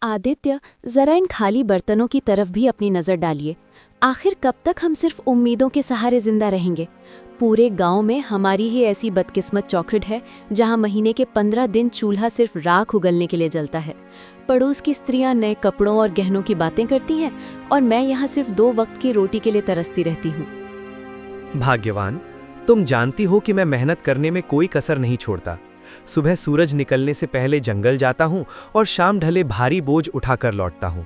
आदित्य, जरा इन खाली बर्तनों की तरफ भी अपनी नजर डालिए। आखिर कब तक हम सिर्फ उम्मीदों के सहारे जिंदा रहेंगे? पूरे गांव में हमारी ही ऐसी बदकिस्मत चौखट है जहां महीने के 15 दिन चूल्हा सिर्फ राख उगलने के लिए जलता है। पड़ोस की स्त्रियां नए कपड़ों और गहनों की बातें करती हैं और मैं यहाँ सिर्फ 2 वक्त की रोटी के लिए तरसती रहती हूँ। भाग्यवान, तुम जानती हो कि मैं मेहनत करने में कोई कसर नहीं छोड़ता। सुबह सूरज निकलने से पहले जंगल जाता हूँ और शाम ढले भारी बोझ उठाकर लौटता हूँ।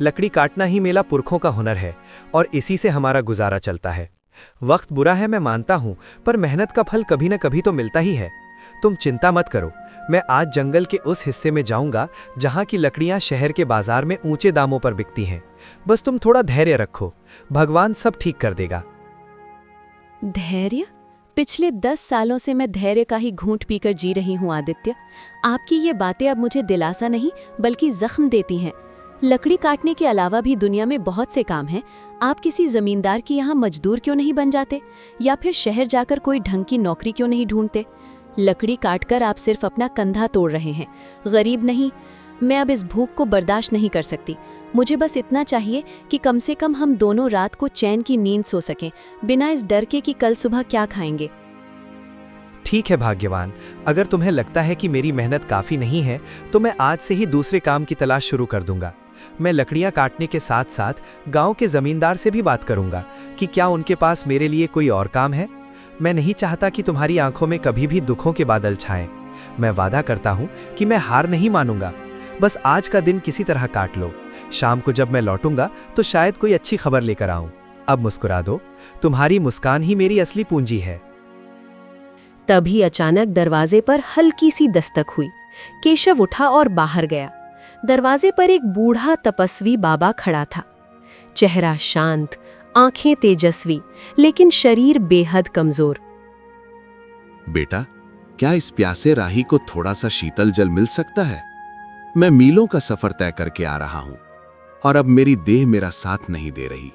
लकड़ी काटना ही मेरा पुरखों का हुनर है और इसी से हमारा गुजारा चलता है। वक्त बुरा है, मैं मानता हूँ, पर मेहनत का फल कभी न कभी तो मिलता ही है। तुम चिंता मत करो, मैं आज जंगल के उस हिस्से में जाऊंगा जहाँ की लकड़ियाँ शहर के बाजार में ऊंचे दामों पर बिकती हैं। बस तुम थोड़ा धैर्य रखो, भगवान सब ठीक कर देगा। धैर्य? पिछले 10 सालों से मैं धैर्य का ही घूंट पीकर जी रही हूँ आदित्य। आपकी ये बातें अब मुझे दिलासा नहीं बल्कि जख्म देती हैं। लकड़ी काटने के अलावा भी दुनिया में बहुत से काम हैं। आप किसी जमींदार की यहाँ मजदूर क्यों नहीं बन जाते, या फिर शहर जाकर कोई ढंग की नौकरी क्यों नहीं ढूंढते? लकड़ी काटकर आप सिर्फ अपना कंधा तोड़ रहे हैं, गरीब नहीं। मैं अब इस भूख को बर्दाश्त नहीं कर सकती। मुझे बस इतना चाहिए कि कम से कम हम दोनों रात को चैन की नींद सो सकें, बिना इस डर के कि कल सुबह क्या खाएंगे। ठीक है भाग्यवान, अगर तुम्हें लगता है कि मेरी मेहनत काफ़ी नहीं है तो मैं आज से ही दूसरे काम की तलाश शुरू कर दूंगा। मैं लकड़ियां काटने के साथ साथ गांव के जमींदार से भी बात करूंगा कि क्या उनके पास मेरे लिए कोई और काम है। मैं नहीं चाहता कि तुम्हारी आंखों में कभी भी दुखों के बादल छाएं। मैं वादा करता हूं कि मैं हार नहीं मानूंगा। बस आज का दिन किसी तरह काट लो। शाम को जब मैं लौटूंगा तो शायद कोई अच्छी खबर लेकर आऊं। अब मुस्कुरा दो, तुम्हारी मुस्कान ही मेरी असली पूंजी है। तभी अचानक दरवाजे पर हल्की सी दस्तक हुई। केशव उठा और बाहर गया। दरवाजे पर एक बूढ़ा तपस्वी बाबा खड़ा था। चेहरा शांत, आंखें तेजस्वी, लेकिन शरीर बेहद कमजोर। बेटा, क्या इस प्यासे राही को थोड़ा सा शीतल जल मिल सकता है? मैं मीलों का सफर तय करके आ रहा हूं और अब मेरी देह मेरा साथ नहीं दे रही।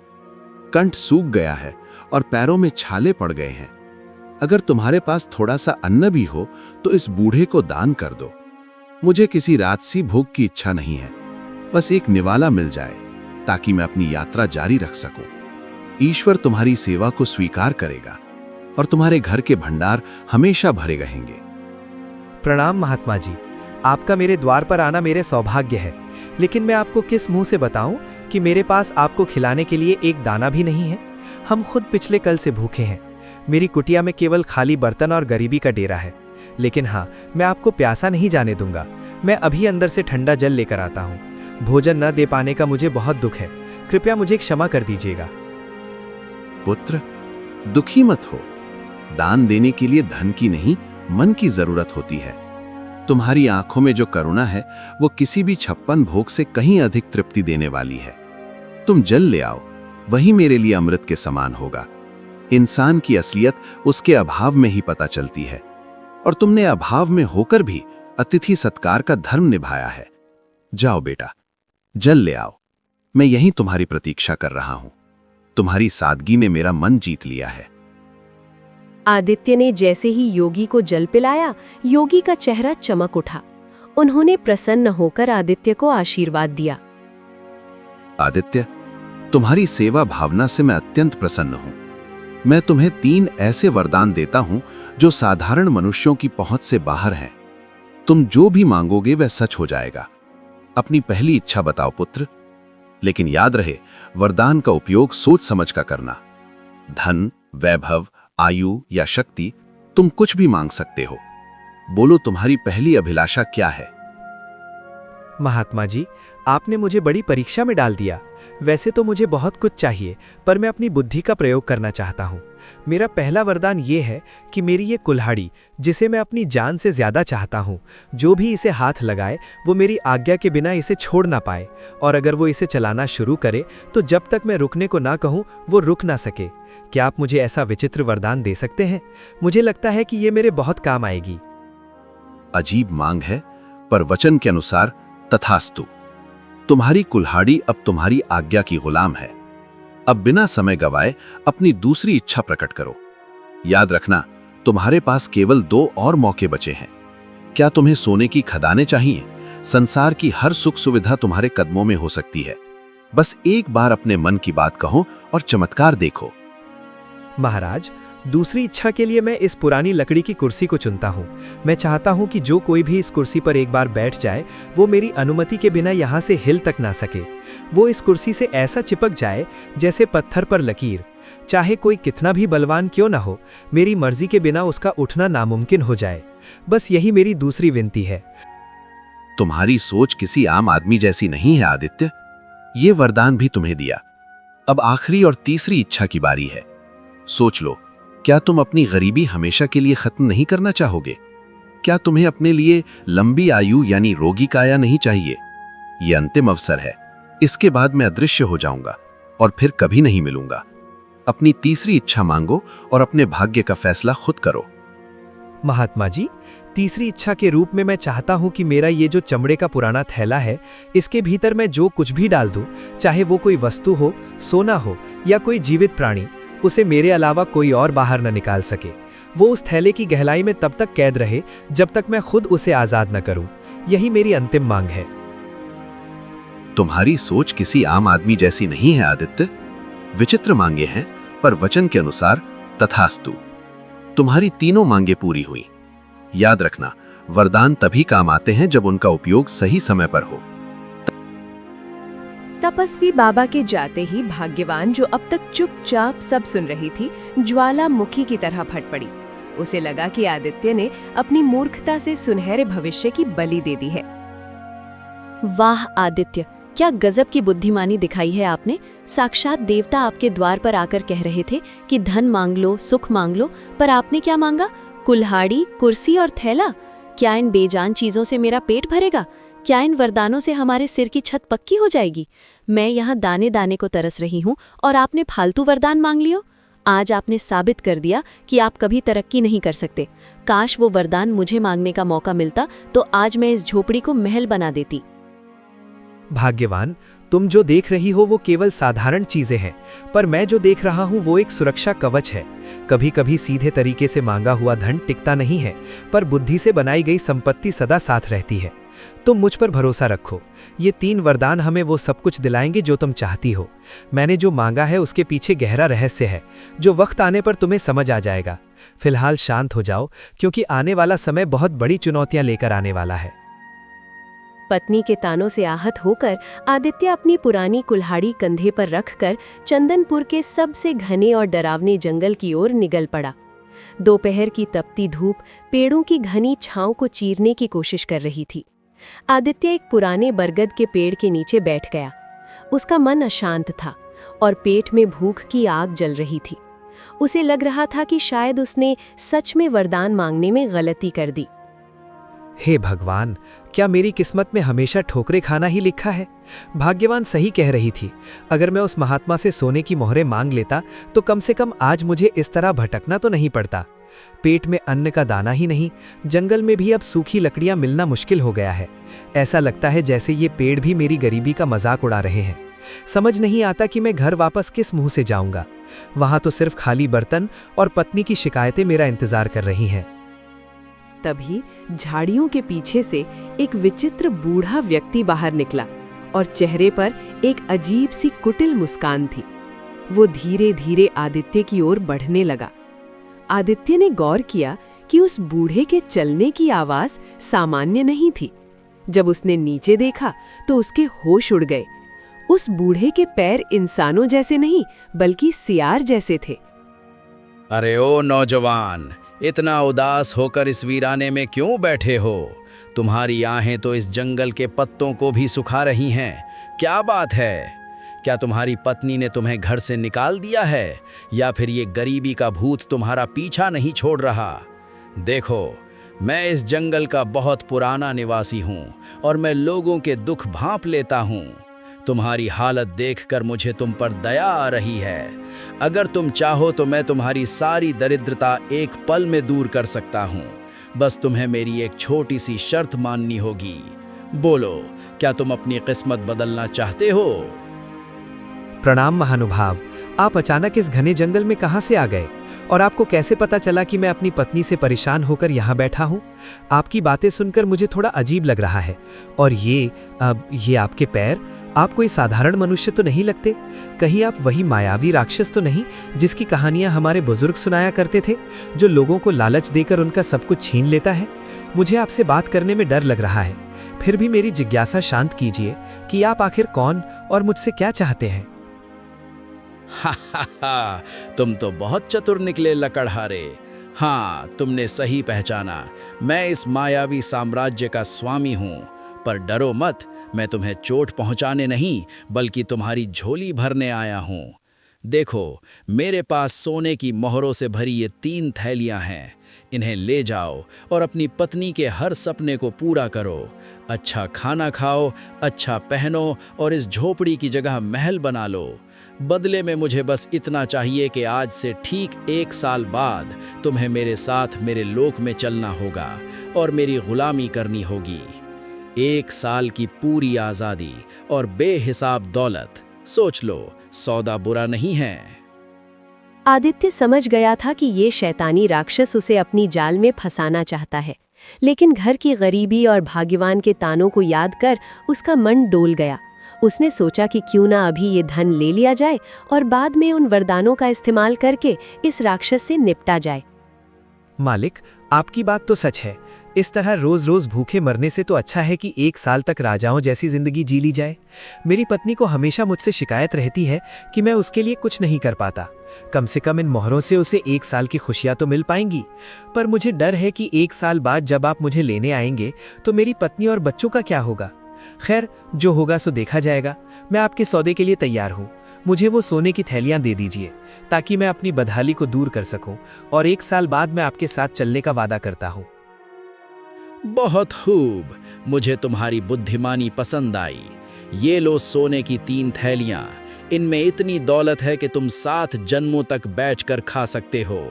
कंठ सूख गया है और पैरों में छाले पड़ गए हैं। अगर तुम्हारे पास थोड़ा सा अन्न भी हो तो इस बूढ़े को दान कर दो। मुझे किसी राजसी भोग की इच्छा नहीं है, बस एक निवाला मिल जाए ताकि मैं अपनी यात्रा जारी रख सकूं। ईश्वर तुम्हारी सेवा को स्वीकार करेगा और तुम्हारे घर के भंडार हमेशा भरे रहेंगे। प्रणाम महात्मा जी, आपका मेरे द्वार पर आना मेरे सौभाग्य है, लेकिन मैं आपको किस मुंह से बताऊं कि मेरे पास आपको खिलाने के लिए एक दाना भी नहीं है। हम खुद पिछले कल से भूखे हैं। मेरी कुटिया में केवल खाली बर्तन और गरीबी का डेरा है। लेकिन हाँ, मैं आपको प्यासा नहीं जाने दूंगा। मैं अभी अंदर से ठंडा जल लेकर आता हूँ। भोजन न दे पाने का मुझे बहुत दुख है, कृपया मुझे क्षमा कर दीजिएगा। पुत्र, दुखी मत हो। दान देने के लिए धन की नहीं, मन की जरूरत होती है। तुम्हारी आंखों में जो करुणा है वो किसी भी 56 भोग से कहीं अधिक तृप्ति देने वाली है। तुम जल ले आओ, वही मेरे लिए अमृत के समान होगा। इंसान की असलियत उसके अभाव में ही पता चलती है, और तुमने अभाव में होकर भी अतिथि सत्कार का धर्म निभाया है। जाओ बेटा, जल ले आओ। मैं यहीं तुम्हारी प्रतीक्षा कर रहा हूं। तुम्हारी सादगी ने मेरा मन जीत लिया है। आदित्य ने जैसे ही योगी को जल पिलाया, योगी का चेहरा चमक उठा। उन्होंने प्रसन्न होकर आदित्य को आशीर्वाद दिया। आदित्य, तुम्हारी सेवा भावना से मैं अत्यंत प्रसन्न हूं। मैं तुम्हें 3 ऐसे वरदान देता हूं जो साधारण मनुष्यों की पहुंच से बाहर हैं। तुम जो भी मांगोगे वह सच हो जाएगा। अपनी पहली इच्छा बताओ पुत्र, लेकिन याद रहे, वरदान का उपयोग सोच समझ कर करना। धन, वैभव, आयु या शक्ति, तुम कुछ भी मांग सकते हो। बोलो, तुम्हारी पहली अभिलाषा क्या है? महात्मा जी, आपने मुझे बड़ी परीक्षा में डाल दिया। वैसे तो मुझे बहुत कुछ चाहिए, पर मैं अपनी बुद्धि का प्रयोग करना चाहता हूँ। मेरा पहला वरदान ये है कि मेरी ये कुल्हाड़ी, जिसे मैं अपनी जान से ज्यादा चाहता हूँ, जो भी इसे हाथ लगाए वो मेरी आज्ञा के बिना इसे छोड़ ना पाए, और अगर वो इसे चलाना शुरू करे तो जब तक मैं रुकने को ना कहूँ वो रुक ना सके। क्या आप मुझे ऐसा विचित्र वरदान दे सकते हैं? मुझे लगता है कि ये मेरे बहुत काम आएगी। अजीब मांग है, पर वचन के अनुसार तथास्तु। तुम्हारी कुल्हाड़ी अब तुम्हारी आज्ञा की गुलाम है। अब बिना समय गवाए अपनी दूसरी इच्छा प्रकट करो। याद रखना, तुम्हारे पास केवल 2 और मौके बचे हैं। क्या तुम्हें सोने की खदानें चाहिए, संसार की हर सुख सुविधा तुम्हारे कदमों में हो सकती है। बस एक बार अपने मन की बात कहो और चमत्कार देखो। महाराज, दूसरी इच्छा के लिए मैं इस पुरानी लकड़ी की कुर्सी को चुनता हूँ। मैं चाहता हूँ कि जो कोई भी इस कुर्सी पर एक बार बैठ जाए वो मेरी अनुमति के बिना यहाँ से हिल तक ना सके। वो इस कुर्सी से ऐसा चिपक जाए जैसे पत्थर पर लकीर। चाहे कोई कितना भी बलवान क्यों ना हो, मेरी मर्जी के बिना उसका उठना नामुमकिन हो जाए। बस यही मेरी दूसरी विनती है। तुम्हारी सोच किसी आम आदमी जैसी नहीं है आदित्य। ये वरदान भी तुम्हें दिया। अब आखिरी और तीसरी इच्छा की बारी है। सोच लो, क्या तुम अपनी गरीबी हमेशा के लिए खत्म नहीं करना चाहोगे? क्या तुम्हें अपने लिए लंबी आयु यानी रोगी काया नहीं चाहिए? ये अंतिम अवसर है। इसके बाद मैं अदृश्य हो जाऊंगा और फिर कभी नहीं मिलूंगा। अपनी तीसरी इच्छा मांगो और अपने भाग्य का फैसला खुद करो। महात्मा जी, तीसरी इच्छा के रूप में मैं चाहता हूँ कि मेरा ये जो चमड़े का पुराना थैला है, इसके भीतर मैं जो कुछ भी डाल दूँ, चाहे वो कोई वस्तु हो, सोना हो या कोई जीवित प्राणी, उसे मेरे अलावा कोई और बाहर न निकाल सके। वो उस थैले की गहराई में तब तक कैद रहे जब तक मैं खुद उसे आजाद न करूं। यही मेरी अंतिम मांग है। तुम्हारी सोच किसी आम आदमी जैसी नहीं है आदित्य। विचित्र मांगे हैं, पर वचन के अनुसार तथास्तु। तुम्हारी तीनों मांगे पूरी हुई। याद रखना, वरदान तभी काम आते हैं जब उनका उपयोग सही समय पर हो। तपस्वी बाबा के जाते ही भाग्यवान, जो अब तक चुपचाप सब सुन रही थी, ज्वालामुखी की तरह फट पड़ी। उसे लगा कि आदित्य ने अपनी मूर्खता से सुनहरे भविष्य की बलि दे दी है। वाह आदित्य, क्या गजब की बुद्धिमानी दिखाई है आपने। साक्षात देवता आपके द्वार पर आकर कह रहे थे कि धन मांग लो, सुख मांग लो, पर आपने क्या मांगा? कुल्हाड़ी, कुर्सी और थैला। क्या इन बेजान चीजों से मेरा पेट भरेगा? क्या इन वरदानों से हमारे सिर की छत पक्की हो जाएगी? मैं यहाँ दाने दाने को तरस रही हूँ और आपने फालतू वरदान मांग लियो। आज आपने साबित कर दिया कि आप कभी तरक्की नहीं कर सकते। काश वो वरदान मुझे मांगने का मौका मिलता तो आज मैं इस झोपड़ी को महल बना देती। भाग्यवान, तुम जो देख रही हो वो केवल साधारण चीजें हैं, पर मैं जो देख रहा हूँ वो एक सुरक्षा कवच है। कभी कभी सीधे तरीके से मांगा हुआ धन टिकता नहीं है, पर बुद्धि से बनाई गई संपत्ति सदा साथ रहती है। तुम मुझ पर भरोसा रखो। ये 3 वरदान हमें वो सब कुछ दिलाएंगे जो तुम चाहती हो। मैंने जो मांगा है उसके पीछे गहरा रहस्य है, जो वक्त आने पर तुम्हें समझ आ जाएगा। फिलहाल शांत हो जाओ, क्योंकि आने वाला समय बहुत बड़ी चुनौतियां लेकर आने वाला है। पत्नी के तानों से आहत होकर आदित्य अपनी पुरानी कुल्हाड़ी कंधे पर रखकर चंदनपुर के सबसे घने और डरावने जंगल की ओर निकल पड़ा। दोपहर की तपती धूप पेड़ों की घनी छांव को चीरने की कोशिश कर रही थी। आदित्य एक पुराने बरगद के पेड़ के नीचे बैठ गया। उसका मन अशांत था और पेट में भूख की आग जल रही थी। उसे लग रहा था कि शायद उसने सच में वरदान मांगने में गलती कर दी। हे भगवान, क्या मेरी किस्मत में हमेशा ठोकरें खाना ही लिखा है? भाग्यवान सही कह रही थी। अगर मैं उस महात्मा से सोने की मोहरें मांग लेता तो कम से कम आज मुझे इस तरह भटकना तो नहीं पड़ता। पेट में अन्न का दाना ही नहीं, जंगल में भी अब सूखी लकड़ियां मिलना मुश्किल हो गया है। ऐसा लगता है जैसे ये पेड़ भी मेरी गरीबी का मजाक उड़ा रहे हैं। समझ नहीं आता कि मैं घर वापस किस मुंह से जाऊंगा। वहां तो सिर्फ खाली बर्तन और पत्नी की शिकायतें मेरा इंतजार कर रही हैं। तभी झाड़ियों के पीछे से एक विचित्र बूढ़ा व्यक्ति बाहर निकला और चेहरे पर एक अजीब सी कुटिल मुस्कान थी। वो धीरे धीरे आदित्य की ओर बढ़ने लगा। आदित्य ने गौर किया कि उस बूढ़े के चलने की आवाज सामान्य नहीं थी। जब उसने नीचे देखा तो उसके होश उड़ गए। उस बूढ़े के पैर इंसानों जैसे नहीं बल्कि सियार जैसे थे। अरे ओ नौजवान, इतना उदास होकर इस वीराने में क्यों बैठे हो? तुम्हारी आहें तो इस जंगल के पत्तों को भी सुखा रही हैं। क्या बात है? क्या तुम्हारी पत्नी ने तुम्हें घर से निकाल दिया है, या फिर ये गरीबी का भूत तुम्हारा पीछा नहीं छोड़ रहा? देखो, मैं इस जंगल का बहुत पुराना निवासी हूँ और मैं लोगों के दुख भांप लेता हूँ। तुम्हारी हालत देखकर मुझे तुम पर दया आ रही है। अगर तुम चाहो तो मैं तुम्हारी सारी दरिद्रता एक पल में दूर कर सकता हूँ। बस तुम्हें मेरी एक छोटी सी शर्त माननी होगी। बोलो, क्या तुम अपनी किस्मत बदलना चाहते हो? प्रणाम महानुभाव, आप अचानक इस घने जंगल में कहां से आ गए? और आपको कैसे पता चला कि मैं अपनी पत्नी से परेशान होकर यहाँ बैठा हूँ? आपकी बातें सुनकर मुझे थोड़ा अजीब लग रहा है। और ये आपके पैर, आप कोई साधारण मनुष्य तो नहीं लगते? कहीं आप वही मायावी राक्षस तो नहीं जिसकी कहानियां हमारे बुजुर्ग सुनाया करते थे, जो लोगों को लालच देकर उनका सब कुछ छीन लेता है? मुझे आपसे बात करने में डर लग रहा है। फिर भी मेरी जिज्ञासा शांत कीजिए कि आप आखिर कौन और मुझसे क्या चाहते हैं? हा, तुम तो बहुत चतुर निकले लकड़हारे। हाँ, तुमने सही पहचाना। मैं इस मायावी साम्राज्य का स्वामी हूँ। पर डरो मत, मैं तुम्हें चोट पहुँचाने नहीं बल्कि तुम्हारी झोली भरने आया हूँ। देखो, मेरे पास सोने की मोहरों से भरी ये 3 थैलियाँ हैं। इन्हें ले जाओ और अपनी पत्नी के हर सपने को पूरा करो। अच्छा खाना खाओ, अच्छा पहनो और इस झोपड़ी की जगह महल बना लो। बदले में मुझे बस इतना चाहिए कि आज से ठीक 1 साल बाद तुम्हें मेरे साथ मेरे लोक में चलना होगा और मेरी गुलामी करनी होगी। 1 साल की पूरी आज़ादी और बेहिसाब दौलत। सोच लो, सौदा बुरा नहीं है। आदित्य समझ गया था कि ये शैतानी राक्षस उसे अपनी जाल में फंसाना चाहता है, लेकिन घर की गरीबी और भाग्यवान के तानों को याद कर उसका मन डोल गया। उसने सोचा कि क्यों ना अभी ये धन ले लिया जाए और बाद में उन वरदानों का इस्तेमाल करके इस राक्षस से निपटा जाए। मालिक, आपकी बात तो सच है। इस तरह रोज रोज भूखे मरने से तो अच्छा है कि 1 साल तक राजाओं जैसी जिंदगी जी ली जाए। मेरी पत्नी को हमेशा मुझसे शिकायत रहती है कि मैं उसके लिए कुछ नहीं कर पाता। कम से कम इन मोहरों से उसे 1 साल की खुशियां तो मिल पाएंगी। पर मुझे डर है कि 1 साल बाद जब आप मुझे लेने आएंगे तो मेरी पत्नी और बच्चों का क्या होगा? खैर, जो होगा सो देखा जाएगा। मैं आपके सौदे के लिए तैयार हूँ। मुझे वो सोने की थैलियां दे दीजिए ताकि मैं अपनी बदहाली को दूर कर सकूं और 1 साल बाद मैं आपके साथ चलने का वादा करता हूँ। बहुत खूब, मुझे तुम्हारी बुद्धिमानी पसंद आई। ये लो सोने की 3 थैलियां। इनमें इतनी दौलत है कि तुम 7 जन्मों तक बैठकर खा सकते हो।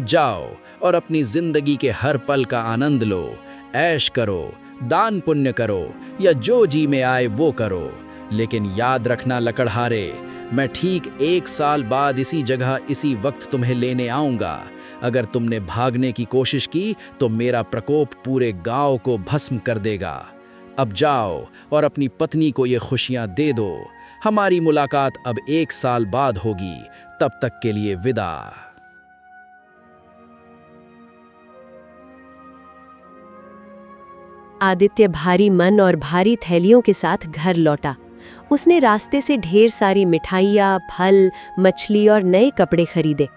जाओ और अपनी जिंदगी के हर पल का आनंद लो, ऐश करो, दान पुण्य करो या जो जी में आए वो करो। लेकिन याद रखना लकड़हारे, मैं ठीक 1 साल बाद इसी जगह इसी वक्त तुम्हें लेने आऊंगा। अगर तुमने भागने की कोशिश की तो मेरा प्रकोप पूरे गांव को भस्म कर देगा। अब जाओ और अपनी पत्नी को ये खुशियां दे दो। हमारी मुलाकात अब 1 साल बाद होगी। तब तक के लिए विदा। आदित्य भारी मन और भारी थैलियों के साथ घर लौटा। उसने रास्ते से ढेर सारी मिठाइयाँ, फल, मछली और नए कपड़े खरीदे।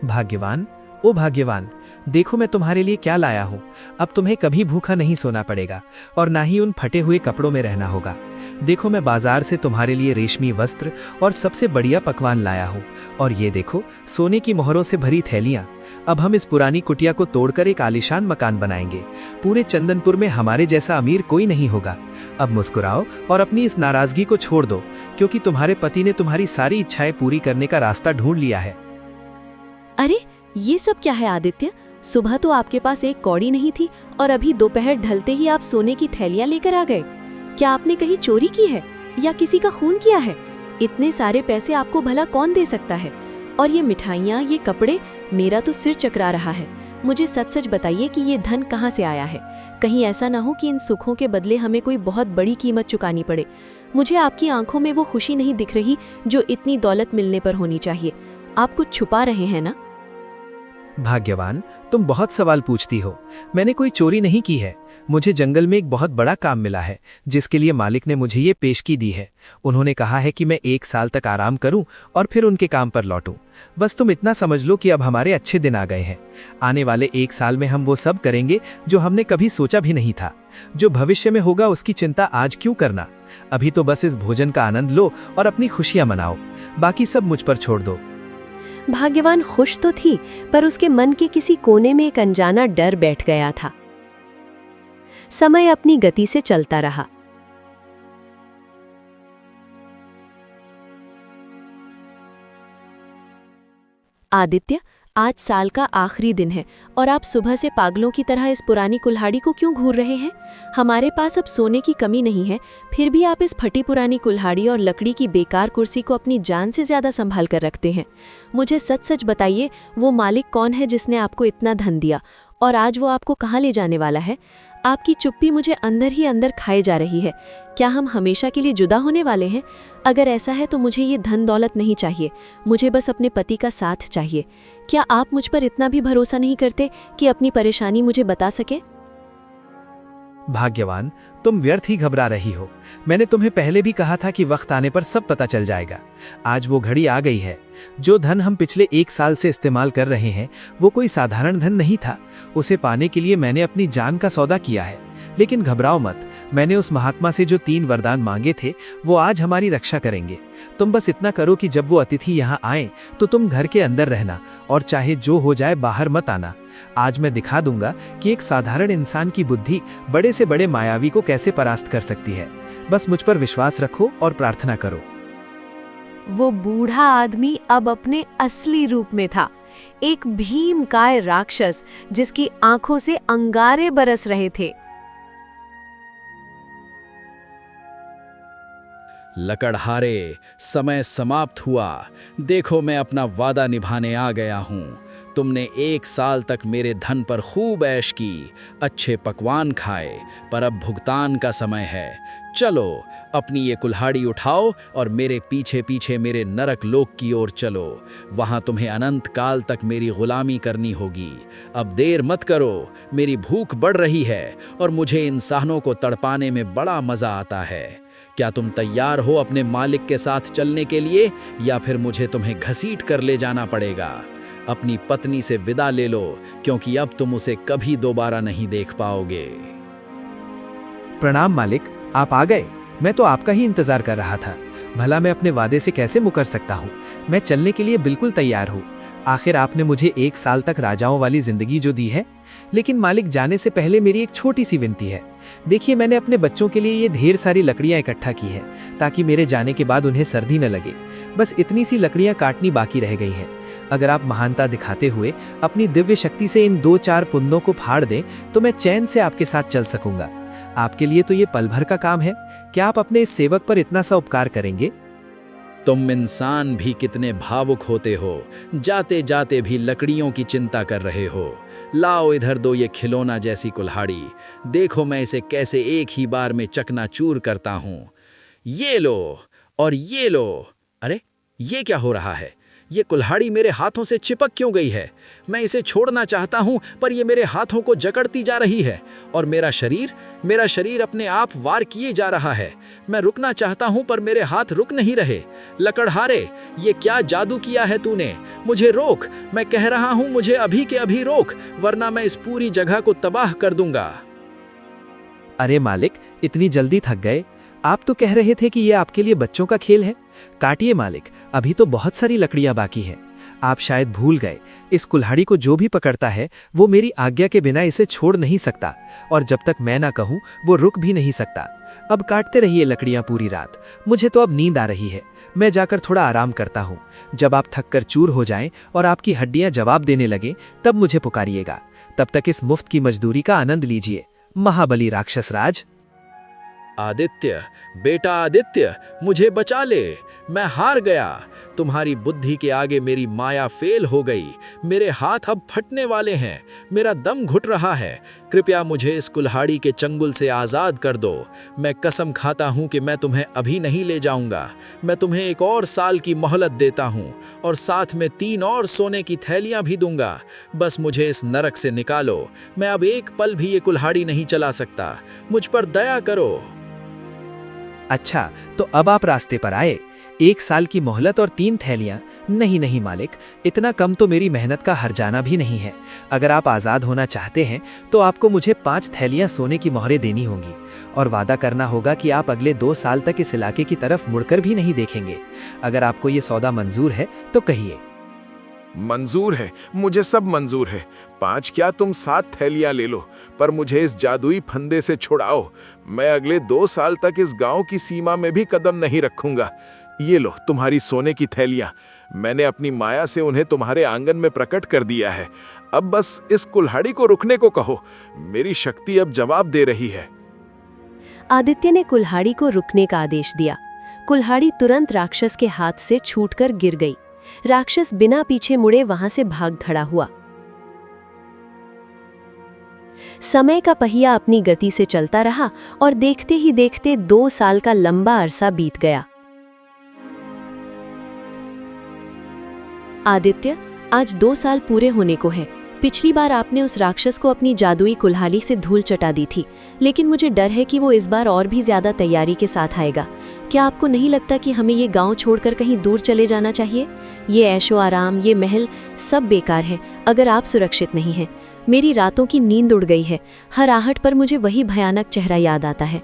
भाग्यवान, ओ भाग्यवान, देखो मैं तुम्हारे लिए क्या लाया हूँ। अब तुम्हें कभी भूखा नहीं सोना पड़ेगा और ना ही उन फटे हुए कपड़ों में रहना होगा। देखो, मैं बाजार से तुम्हारे लिए रेशमी वस्त्र और सबसे बढ़िया पकवान लाया हूँ। और ये देखो, सोने की मोहरों से भरी थैलियाँ। अब हम इस पुरानी कुटिया को तोड़कर एक आलीशान मकान बनाएंगे। पूरे चंदनपुर में हमारे जैसा अमीर कोई नहीं होगा। अब मुस्कुराओ और अपनी इस नाराजगी को छोड़ दो, क्योंकि तुम्हारे पति ने तुम्हारी सारी इच्छाएं पूरी करने का रास्ता ढूंढ लिया है। अरे, ये सब क्या है आदित्य? सुबह तो आपके पास एक कौड़ी नहीं थी और अभी दोपहर ढलते ही आप सोने की थैलियां लेकर आ गए। क्या आपने कहीं चोरी की है या किसी का खून किया है? इतने सारे पैसे आपको भला कौन दे सकता है? और ये मिठाइयाँ, ये कपड़े, मेरा तो सिर चकरा रहा है। मुझे सच सच बताइए कि ये धन कहाँ से आया है? कहीं ऐसा ना हो कि इन सुखों के बदले हमें कोई बहुत बड़ी कीमत चुकानी पड़े। मुझे आपकी आंखों में वो खुशी नहीं दिख रही जो इतनी दौलत मिलने पर होनी चाहिए। आप कुछ छुपा रहे हैं ना? भाग्यवान, तुम बहुत सवाल पूछती हो। मैंने कोई चोरी नहीं की है। मुझे जंगल में एक बहुत बड़ा काम मिला है जिसके लिए मालिक ने मुझे ये पेशगी दी है। उन्होंने कहा है कि मैं 1 साल तक आराम करूं और फिर उनके काम पर लौटूं। बस तुम इतना समझ लो कि अब हमारे अच्छे दिन आ गए हैं। आने वाले 1 साल में हम वो सब करेंगे जो हमने कभी सोचा भी नहीं था। जो भविष्य में होगा उसकी चिंता आज क्यों करना? अभी तो बस इस भोजन का आनंद लो और अपनी खुशियां मनाओ। बाकी सब मुझ पर छोड़ दो। भाग्यवान खुश तो थी, पर उसके मन के किसी कोने में एक अनजाना डर बैठ गया था। समय अपनी गति से चलता रहा। आदित्य, आज साल का आखिरी दिन है और आप सुबह से पागलों की तरह इस पुरानी कुल्हाड़ी को क्यों घूर रहे हैं? हमारे पास अब सोने की कमी नहीं है, फिर भी आप इस फटी पुरानी कुल्हाड़ी और लकड़ी की बेकार कुर्सी को अपनी जान से ज्यादा संभाल कर रखते हैं। मुझे सच सच बताइए, वो मालिक कौन है जिसने आपको इतना धन दिया, और आज वो आपको कहाँ ले जाने वाला है? आपकी चुप्पी मुझे अंदर ही अंदर खाए जा रही है। क्या हम हमेशा के लिए जुदा होने वाले हैं? अगर ऐसा है तो मुझे ये धन दौलत नहीं चाहिए, मुझे बस अपने पति का साथ चाहिए। क्या आप मुझ पर इतना भी भरोसा नहीं करते कि अपनी परेशानी मुझे बता सके? भाग्यवान, तुम व्यर्थ ही घबरा रही हो। मैंने तुम्हें पहले भी कहा था कि वक्त आने पर सब पता चल जाएगा। आज वो घड़ी आ गई है। जो धन हम पिछले 1 साल से इस्तेमाल कर रहे हैं वो कोई साधारण धन नहीं था। उसे पाने के लिए मैंने अपनी जान का सौदा किया है। लेकिन घबराओ मत, मैंने उस महात्मा से जो 3 वरदान मांगे थे वो आज हमारी रक्षा करेंगे। तुम बस इतना करो कि जब वो अतिथि यहाँ आए तो तुम घर के अंदर रहना और चाहे जो हो जाए बाहर मत आना। आज मैं दिखा दूंगा कि एक साधारण इंसान की बुद्धि बड़े से बड़े मायावी को कैसे परास्त कर सकती है। बस मुझ पर विश्वास रखो और प्रार्थना करो। वो बूढ़ा आदमी अब अपने असली रूप में था, एक भीमकाय राक्षस जिसकी आंखों से अंगारे बरस रहे थे। लकड़हारे, समय समाप्त हुआ। देखो, मैं अपना वादा निभाने आ गया हूँ। तुमने 1 साल तक मेरे धन पर खूब ऐश की, अच्छे पकवान खाए, पर अब भुगतान का समय है। चलो, अपनी ये कुल्हाड़ी उठाओ और मेरे पीछे पीछे मेरे नरक लोक की ओर चलो। वहाँ तुम्हें अनंत काल तक मेरी गुलामी करनी होगी। अब देर मत करो, मेरी भूख बढ़ रही है और मुझे इंसानों को तड़पाने में बड़ा मज़ा आता है। क्या तुम तैयार हो अपने मालिक के साथ चलने के लिए, या फिर मुझे तुम्हें घसीट कर ले जाना पड़ेगा? अपनी पत्नी से विदा ले लो, क्योंकि अब तुम उसे कभी दोबारा नहीं देख पाओगे। प्रणाम मालिक, आप आ गए। मैं तो आपका ही इंतजार कर रहा था। भला मैं अपने वादे से कैसे मुकर सकता हूँ? मैं चलने के लिए बिल्कुल तैयार हूँ। आखिर आपने मुझे 1 साल तक राजाओं वाली जिंदगी जो दी है। लेकिन मालिक, जाने से पहले मेरी एक छोटी सी विनती है। देखिए, मैंने अपने बच्चों के लिए ये ढेर सारी लकड़ियां इकट्ठा की है ताकि मेरे जाने के बाद उन्हें सर्दी न लगे। बस इतनी सी लकड़ियां काटनी बाकी रह गई हैं। अगर आप महानता दिखाते हुए अपनी दिव्य शक्ति से इन 2-4 पुंदों को फाड़ दें तो मैं चैन से आपके साथ चल सकूंगा। आपके लिए तो ये पल भर का काम है। क्या आप अपने इस सेवक पर इतना सा उपकार करेंगे? तुम इंसान भी कितने भावुक होते हो, जाते जाते भी लकड़ियों की चिंता कर रहे हो। लाओ इधर दो ये खिलौना जैसी कुल्हाड़ी। देखो मैं इसे कैसे एक ही बार में चकनाचूर करता हूँ। ये लो और ये लो। अरे, ये क्या हो रहा है? ये कुल्हाड़ी मेरे हाथों से चिपक क्यों गई है? मैं इसे छोड़ना चाहता हूँ पर ये मेरे हाथों को जकड़ती जा रही है और मेरा शरीर अपने आप वार किए जा रहा है। मैं रुकना चाहता हूँ पर मेरे हाथ रुक नहीं रहे। लकड़हारे, ये क्या जादू किया है तूने? मुझे रोक, मैं कह रहा हूँ, मुझे अभी के अभी रोक, वरना मैं इस पूरी जगह को तबाह कर दूंगा। अरे मालिक, इतनी जल्दी थक गए? आप तो कह रहे थे कि ये आपके लिए बच्चों का खेल है। काटिए मालिक, अभी तो बहुत सारी लकड़ियां बाकी हैं। आप शायद भूल गए, इस कुल्हाड़ी को जो भी पकड़ता है वो मेरी आज्ञा के बिना इसे छोड़ नहीं सकता, और जब तक मैं ना कहूं वो रुक भी नहीं सकता। अब काटते रहिए लकड़ियां पूरी रात। मुझे तो अब नींद आ रही है, मैं जाकर थोड़ा आराम करता हूँ। जब आप थक कर चूर हो जाएं और आपकी हड्डियां जवाब देने लगे तब मुझे पुकारिएगा। तब तक इस मुफ्त की मजदूरी का आनंद लीजिए, महाबली राक्षस राज। आदित्य, बेटा आदित्य, मुझे बचा ले, मैं हार गया। तुम्हारी बुद्धि के आगे मेरी माया फेल हो गई। मेरे हाथ अब फटने वाले हैं, मेरा दम घुट रहा है। कृपया मुझे इस कुल्हाड़ी के चंगुल से आज़ाद कर दो। मैं कसम खाता हूँ कि मैं तुम्हें अभी नहीं ले जाऊँगा। मैं तुम्हें 1 और साल की मोहलत देता हूँ और साथ में 3 और सोने की थैलियाँ भी दूंगा। बस मुझे इस नरक से निकालो। मैं अब एक पल भी ये कुल्हाड़ी नहीं चला सकता। मुझ पर दया करो। अच्छा, तो अब आप रास्ते पर आए। 1 साल की मोहलत और 3 थैलियां? नहीं मालिक, इतना कम तो मेरी मेहनत का हर्जाना भी नहीं है। अगर आप आज़ाद होना चाहते हैं तो आपको मुझे 5 थैलियां सोने की मोहरें देनी होंगी और वादा करना होगा कि आप अगले 2 साल तक इस इलाके की तरफ मुड़कर भी नहीं देखेंगे। अगर आपको ये सौदा मंजूर है तो कहिए। मंजूर है, मुझे सब मंजूर है। 5 क्या, तुम 7 थैलियां ले लो, पर मुझे इस जादुई फंदे से छुड़ाओ। मैं अगले 2 साल तक इस गांव की सीमा में भी कदम नहीं रखूंगा। ये लो तुम्हारी सोने की थैलियां। मैंने अपनी माया से उन्हें तुम्हारे आंगन में प्रकट कर दिया है। अब बस इस कुल्हाड़ी को रुकने को कहो। मेरी शक्ति अब जवाब दे रही है। आदित्य ने कुल्हाड़ी को रुकने का आदेश दिया। कुल्हाड़ी तुरंत राक्षस के हाथ से छूटकर गिर गई। राक्षस बिना पीछे मुड़े वहां से भाग खड़ा हुआ। समय का पहिया अपनी गति से चलता रहा और देखते ही देखते 2 साल का लंबा अरसा बीत गया। आदित्य, आज 2 साल पूरे होने को हैं। पिछली बार आपने उस राक्षस को अपनी जादुई कुल्हाड़ी से धूल चटा दी थी, लेकिन मुझे डर है कि वो इस बार और भी ज्यादा तैयारी के साथ आएगा। क्या आपको नहीं लगता कि हमें ये गांव छोड़कर कहीं दूर चले जाना चाहिए? ये ऐशो आराम, ये महल सब बेकार है अगर आप सुरक्षित नहीं हैं। मेरी रातों की नींद उड़ गई है। हर आहट पर मुझे वही भयानक चेहरा याद आता है।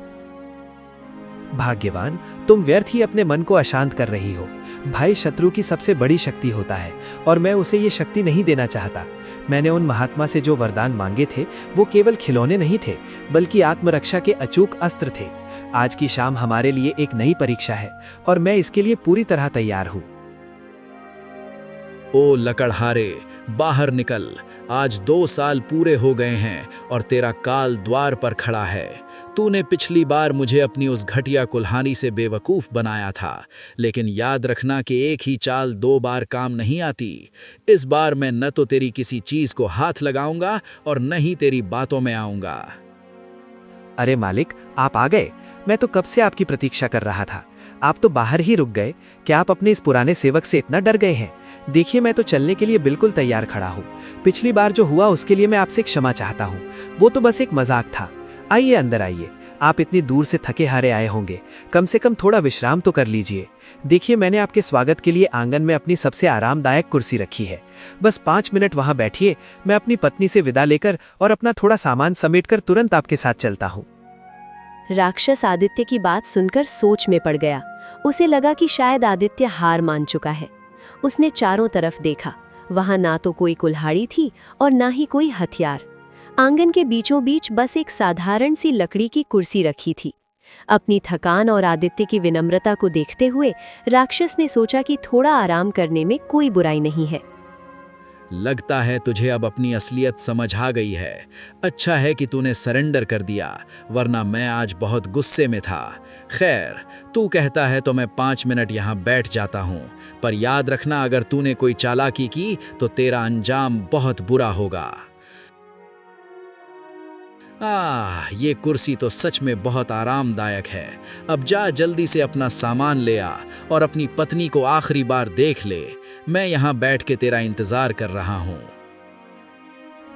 भाग्यवान, तुम व्यर्थ ही अपने मन को अशांत कर रही हो। भाई शत्रु की सबसे बड़ी शक्ति होता है और मैं उसे ये शक्ति नहीं देना चाहता। मैंने उन महात्मा से जो वरदान मांगे थे वो केवल खिलौने नहीं थे, बल्कि आत्मरक्षा के अचूक अस्त्र थे। आज की शाम हमारे लिए एक नई परीक्षा है और मैं इसके लिए पूरी तरह तैयार हूँ। ओ लकड़हारे, बाहर निकल। आज 2 साल पूरे हो गए हैं और तेरा काल द्वार पर खड़ा है। तूने पिछली बार मुझे अपनी उस घटिया कुल्हाड़ी से बेवकूफ़ बनाया था, लेकिन याद रखना कि एक ही चाल 2 बार काम नहीं आती। इस बार मैं न तो तेरी किसी चीज़ को हाथ लगाऊंगा और न ही तेरी बातों में आऊंगा। अरे मालिक, आप आ गए। मैं तो कब से आपकी प्रतीक्षा कर रहा था। आप तो बाहर ही रुक गए। क्या आप अपने इस पुराने सेवक से इतना डर गए हैं? देखिए, मैं तो चलने के लिए बिल्कुल तैयार खड़ा हूँ। पिछली बार जो हुआ उसके लिए मैं आपसे क्षमा चाहता हूँ। वो तो बस एक मजाक था। आइए अंदर आइए। आप इतनी दूर से थके हारे आए होंगे, कम से कम थोड़ा विश्राम तो कर लीजिए। देखिए, मैंने आपके स्वागत के लिए आंगन में अपनी सबसे आरामदायक कुर्सी रखी है। बस 5 मिनट वहां बैठिए। मैं अपनी पत्नी से विदा लेकर और अपना थोड़ा सामान समेटकर तुरंत आपके साथ चलता हूँ। राक्षस आदित्य की बात सुनकर सोच में पड़ गया। उसे लगा कि शायद आदित्य हार मान चुका है। उसने चारों तरफ देखा। वहां ना तो कोई कुल्हाड़ी थी और ना ही कोई हथियार। आंगन के बीचों बीच बस एक साधारण सी लकड़ी की कुर्सी रखी थी। अपनी थकान और आदित्य की विनम्रता को देखते हुए राक्षस ने सोचा कि थोड़ा आराम करने में कोई बुराई नहीं है। लगता है तुझे अब अपनी असलियत समझ आ गई है। अच्छा है कि तूने सरेंडर कर दिया, वरना मैं आज बहुत गुस्से में था। खैर, तू कहता है तो मैं 5 मिनट यहाँ बैठ जाता हूँ, पर याद रखना अगर तूने कोई चालाकी की तो तेरा अंजाम बहुत बुरा होगा। ये कुर्सी तो सच में बहुत आरामदायक है। अब जा जल्दी से अपना सामान ले आ और अपनी पत्नी को आखिरी बार देख ले। मैं यहाँ बैठ के तेरा इंतजार कर रहा हूँ।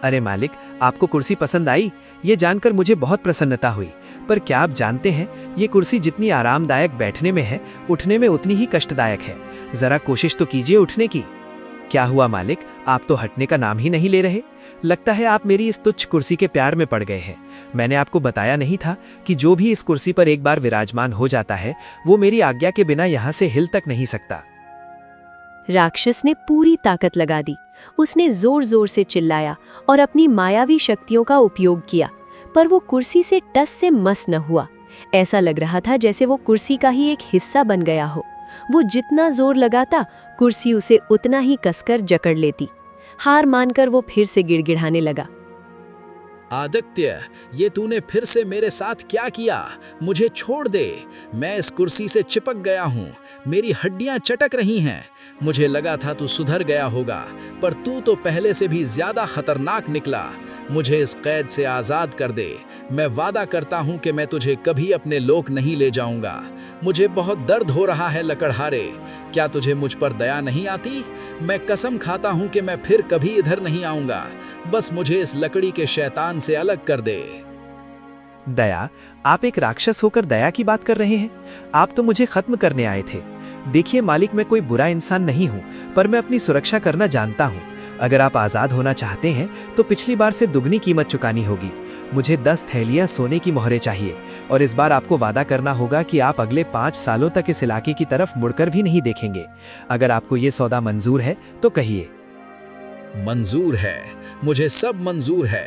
अरे मालिक, आपको कुर्सी पसंद आई? ये जानकर मुझे बहुत प्रसन्नता हुई। पर क्या आप जानते हैं, ये कुर्सी जितनी आरामदायक बैठने में है, उठने में उतनी ही कष्टदायक है। जरा कोशिश तो कीजिए उठने की। क्या हुआ मालिक, आप तो हटने का नाम ही नहीं ले रहे? लगता है आप मेरी इस तुच्छ कुर्सी के प्यार में पड़ गए हैं। मैंने आपको बताया नहीं था कि जो भी इस कुर्सी पर एक बार विराजमान हो जाता है, वो मेरी आज्ञा के बिना यहाँ से हिल तक नहीं सकता। राक्षस ने पूरी ताकत लगा दी। उसने जोर जोर से चिल्लाया और अपनी मायावी शक्तियों का उपयोग किया, पर वो कुर्सी से टस से मस न हुआ। ऐसा लग रहा था जैसे वो कुर्सी का ही एक हिस्सा बन गया हो। वो जितना जोर लगाता, कुर्सी उसे उतना ही कसकर जकड़ लेती। हार मानकर वो फिर से गिड़गिड़ाने लगा। आदित्य, ये तूने फिर से मेरे साथ क्या किया? मुझे छोड़ दे। मैं इस कुर्सी से चिपक गया हूँ। मेरी हड्डियाँ चटक रही हैं। मुझे लगा था तू सुधर गया होगा, पर तू तो पहले से भी ज्यादा खतरनाक निकला। मुझे इस कैद से आज़ाद कर दे। मैं वादा करता हूँ कि मैं तुझे कभी अपने लोक नहीं ले जाऊँगा। मुझे बहुत दर्द हो रहा है लकड़हारे। क्या तुझे मुझ पर दया नहीं आती? मैं कसम खाता हूँ कि मैं फिर कभी इधर नहीं आऊँगा। बस मुझे इस लकड़ी के शैतान से अलग कर दे। दया? आप एक राक्षस होकर दया की बात कर रहे हैं? आप तो मुझे खत्म करने आए थे। देखिए मालिक, मैं कोई बुरा इंसान नहीं हूँ, पर मैं अपनी सुरक्षा करना जानता हूँ। अगर आप आजाद होना चाहते हैं तो पिछली बार से दुगनी कीमत चुकानी होगी। मुझे 10 थैलियां सोने की मोहरें चाहिए और इस बार आपको वादा करना होगा कि आप अगले 5 सालों तक इस इलाके की तरफ मुड़कर भी नहीं देखेंगे। अगर आपको ये सौदा मंजूर है तो कहिए। मंजूर है, मुझे सब मंजूर है।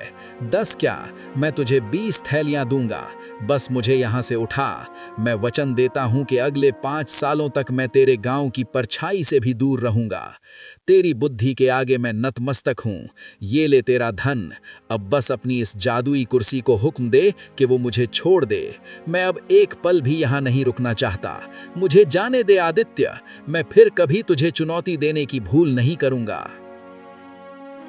10 क्या, मैं तुझे 20 थैलियां दूंगा। बस मुझे यहाँ से उठा। मैं वचन देता हूँ कि अगले 5 सालों तक मैं तेरे गांव की परछाई से भी दूर रहूंगा। तेरी बुद्धि के आगे मैं नतमस्तक हूँ। ये ले तेरा धन। अब बस अपनी इस जादुई कुर्सी को हुक्म दे कि वो मुझे छोड़ दे। मैं अब एक पल भी यहाँ नहीं रुकना चाहता। मुझे जाने दे आदित्य, मैं फिर कभी तुझे चुनौती देने की भूल नहीं करूंगा।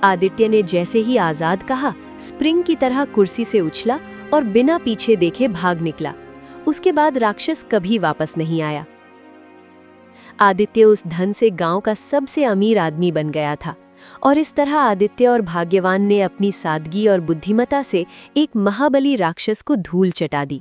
आदित्य ने जैसे ही आजाद कहा, स्प्रिंग की तरह कुर्सी से उछला और बिना पीछे देखे भाग निकला। उसके बाद राक्षस कभी वापस नहीं आया। आदित्य उस धन से गांव का सबसे अमीर आदमी बन गया था और इस तरह आदित्य और भाग्यवान ने अपनी सादगी और बुद्धिमता से एक महाबली राक्षस को धूल चटा दी।